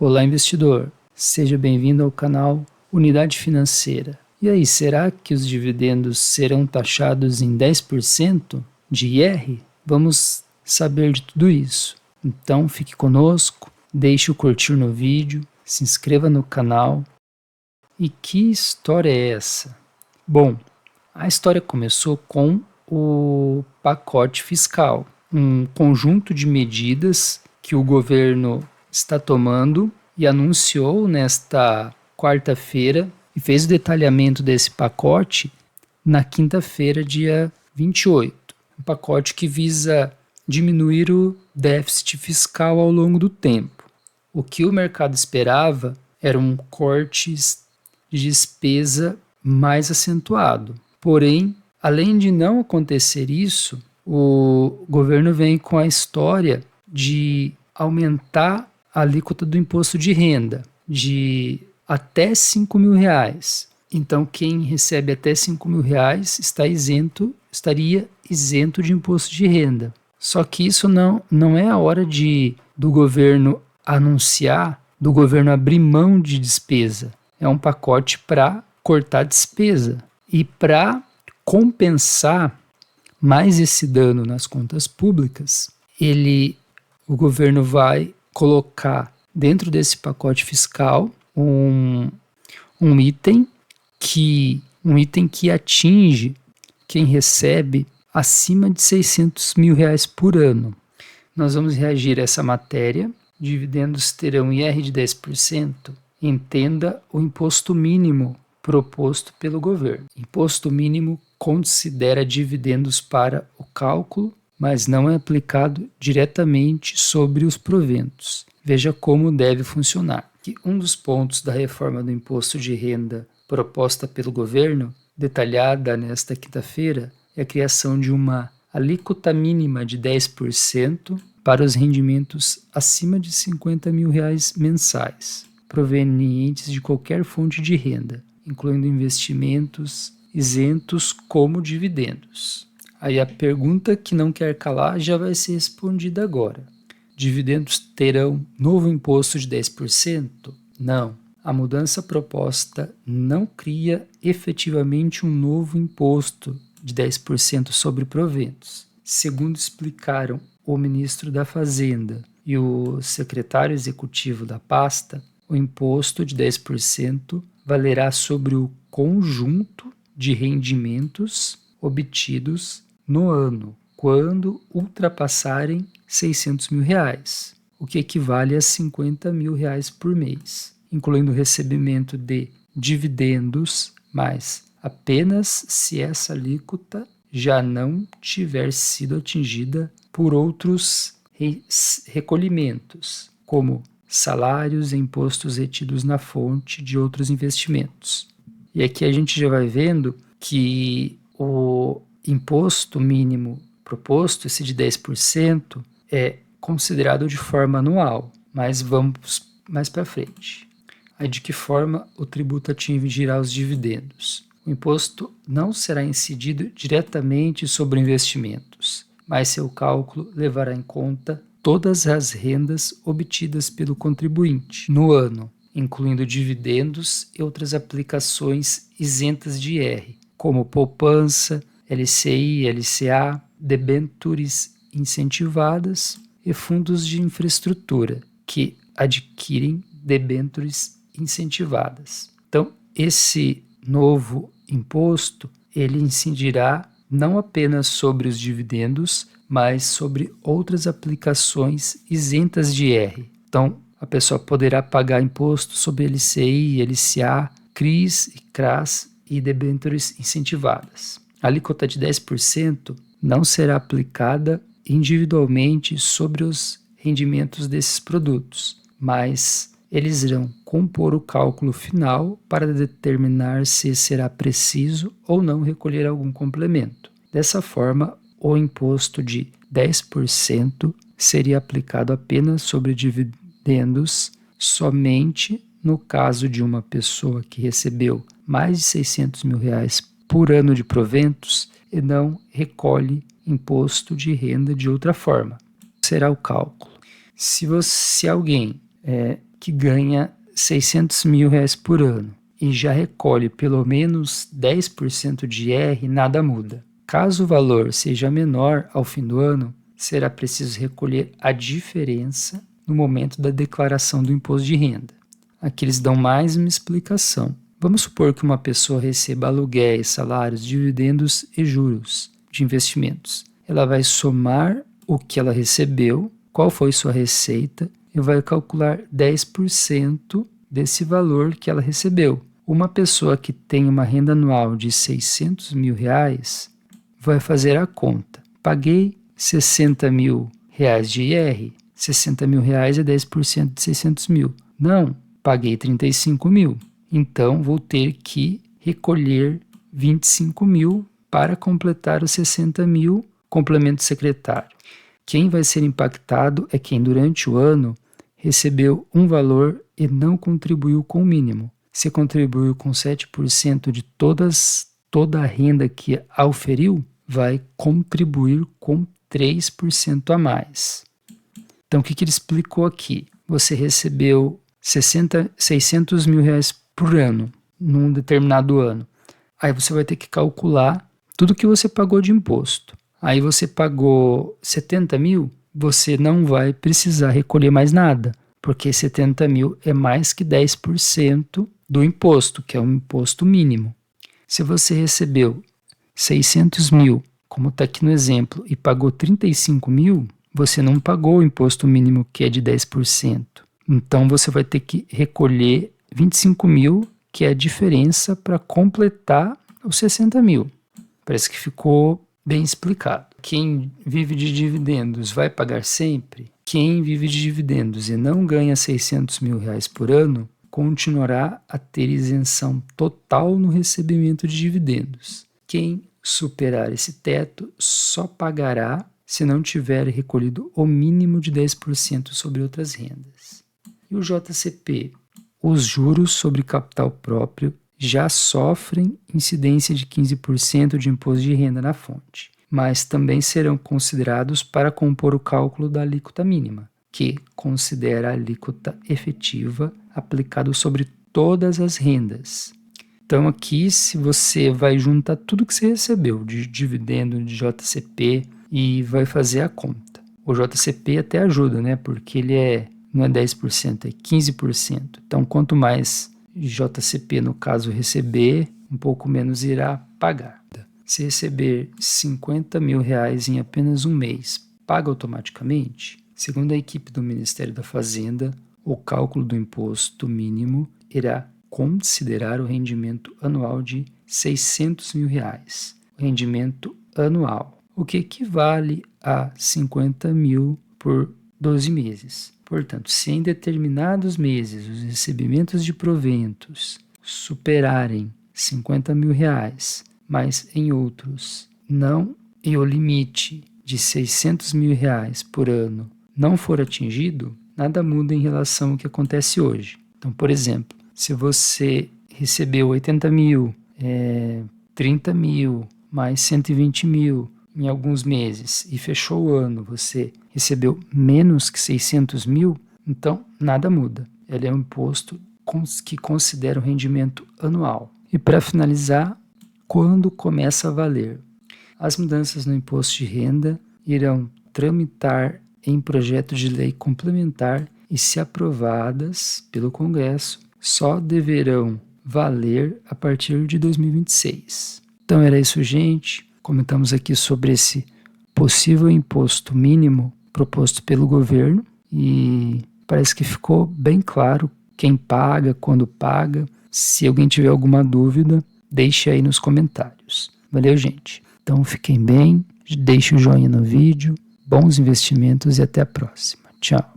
Olá, investidor. Seja bem-vindo ao canal Unidade Financeira. E aí, será que os dividendos serão taxados em 10% de IR? Vamos saber de tudo isso. Então, fique conosco, deixe o curtir no vídeo, se inscreva no canal. E que história é essa? Bom, a história começou com o pacote fiscal, um conjunto de medidas que o governo está tomando e anunciou nesta quarta-feira e fez o detalhamento desse pacote na quinta-feira, dia 28. Um pacote que visa diminuir o déficit fiscal ao longo do tempo. O que o mercado esperava eram cortes de despesa mais acentuado. Porém, além de não acontecer isso, o governo vem com a história de aumentar a alíquota do imposto de renda de até R$5.000. Então, quem recebe até R$5.000 estaria isento de imposto de renda. Só que isso não é a hora do governo anunciar, do governo abrir mão de despesa. É um pacote para cortar despesa. E para compensar mais esse dano nas contas públicas, o governo vai colocar dentro desse pacote fiscal um item que atinge quem recebe acima de R$600.000 por ano. Nós vamos reagir a essa matéria. Dividendos terão IR de 10%. Entenda o imposto mínimo proposto pelo governo. Imposto mínimo considera dividendos para o cálculo, mas não é aplicado diretamente sobre os proventos. Veja como deve funcionar. Que um dos pontos da reforma do imposto de renda proposta pelo governo, detalhada nesta quinta-feira, é a criação de uma alíquota mínima de 10% para os rendimentos acima de R$50.000 mensais, provenientes de qualquer fonte de renda, incluindo investimentos isentos como dividendos. Aí a pergunta que não quer calar já vai ser respondida agora. Dividendos terão novo imposto de 10%? Não. A mudança proposta não cria efetivamente um novo imposto de 10% sobre proventos. Segundo explicaram o ministro da Fazenda e o secretário executivo da pasta, o imposto de 10% valerá sobre o conjunto de rendimentos obtidos no ano, quando ultrapassarem R$600.000, o que equivale a R$50.000 por mês, incluindo o recebimento de dividendos, mas apenas se essa alíquota já não tiver sido atingida por outros recolhimentos, como salários e impostos retidos na fonte de outros investimentos. E aqui a gente já vai vendo que o imposto mínimo proposto, esse de 10%, é considerado de forma anual, mas vamos mais para frente. Aí de que forma o tributo atingirá os dividendos? O imposto não será incidido diretamente sobre investimentos, mas seu cálculo levará em conta todas as rendas obtidas pelo contribuinte no ano, incluindo dividendos e outras aplicações isentas de IR, como poupança, LCI, LCA, debêntures incentivadas e fundos de infraestrutura que adquirem debêntures incentivadas. Então, esse novo imposto, ele incidirá não apenas sobre os dividendos, mas sobre outras aplicações isentas de IR. Então, a pessoa poderá pagar imposto sobre LCI, LCA, CRIs, CRAS e debêntures incentivadas. A alíquota de 10% não será aplicada individualmente sobre os rendimentos desses produtos, mas eles irão compor o cálculo final para determinar se será preciso ou não recolher algum complemento. Dessa forma, o imposto de 10% seria aplicado apenas sobre dividendos somente no caso de uma pessoa que recebeu mais de R$600.000 por ano de proventos e não recolhe imposto de renda de outra forma. Será o cálculo. Se alguém que ganha R$600.000 por ano e já recolhe pelo menos 10% de IR, nada muda. Caso o valor seja menor ao fim do ano, será preciso recolher a diferença no momento da declaração do imposto de renda. Aqui eles dão mais uma explicação. Vamos supor que uma pessoa receba aluguéis, salários, dividendos e juros de investimentos. Ela vai somar o que ela recebeu, qual foi sua receita, e vai calcular 10% desse valor que ela recebeu. Uma pessoa que tem uma renda anual de R$600.000 vai fazer a conta. Paguei R$60.000 de IR, R$60.000 é 10% de 600.000. Não, paguei 35.000. Então, vou ter que recolher 25.000 para completar os 60.000 complemento secretário. Quem vai ser impactado é quem durante o ano recebeu um valor e não contribuiu com o mínimo. Se contribuiu com 7% de toda a renda que auferiu, vai contribuir com 3% a mais. Então, o que ele explicou aqui? Você recebeu R$600.000 por ano, num determinado ano. Aí você vai ter que calcular tudo que você pagou de imposto. Aí você pagou 70.000, você não vai precisar recolher mais nada, porque 70.000 é mais que 10% do imposto, que é um imposto mínimo. Se você recebeu 600.000, como está aqui no exemplo, e pagou 35.000, você não pagou o imposto mínimo, que é de 10%. Então você vai ter que recolher 25.000, que é a diferença para completar os 60.000. Parece que ficou bem explicado. Quem vive de dividendos vai pagar sempre? Quem vive de dividendos e não ganha R$600.000 por ano, continuará a ter isenção total no recebimento de dividendos. Quem superar esse teto só pagará se não tiver recolhido o mínimo de 10% sobre outras rendas. E o JCP? Os juros sobre capital próprio já sofrem incidência de 15% de imposto de renda na fonte, mas também serão considerados para compor o cálculo da alíquota mínima, que considera a alíquota efetiva aplicada sobre todas as rendas. Então aqui, se você vai juntar tudo que você recebeu de dividendo, de JCP, e vai fazer a conta. O JCP até ajuda, né? Porque ele não é 10%, é 15%. Então, quanto mais JCP, no caso, receber, um pouco menos irá pagar. Se receber R$50.000 em apenas um mês, paga automaticamente? Segundo a equipe do Ministério da Fazenda, o cálculo do imposto mínimo irá considerar o rendimento anual de R$600.000. O rendimento anual, o que equivale a 50.000 por 12 meses. Portanto, se em determinados meses os recebimentos de proventos superarem R$50.000, mas em outros não, e o limite de R$600.000 por ano não for atingido, nada muda em relação ao que acontece hoje. Então, por exemplo, se você recebeu 80.000, 30.000, mais 120.000 em alguns meses e fechou o ano, você recebeu menos que 600.000, então nada muda. Ele é um imposto que considera o rendimento anual. E para finalizar, quando começa a valer? As mudanças no imposto de renda irão tramitar em projeto de lei complementar e, se aprovadas pelo Congresso, só deverão valer a partir de 2026. Então era isso, gente. Comentamos aqui sobre esse possível imposto mínimo proposto pelo governo e parece que ficou bem claro quem paga, quando paga. Se alguém tiver alguma dúvida, deixe aí nos comentários. Valeu, gente. Então fiquem bem, deixe o joinha no vídeo, bons investimentos e até a próxima. Tchau.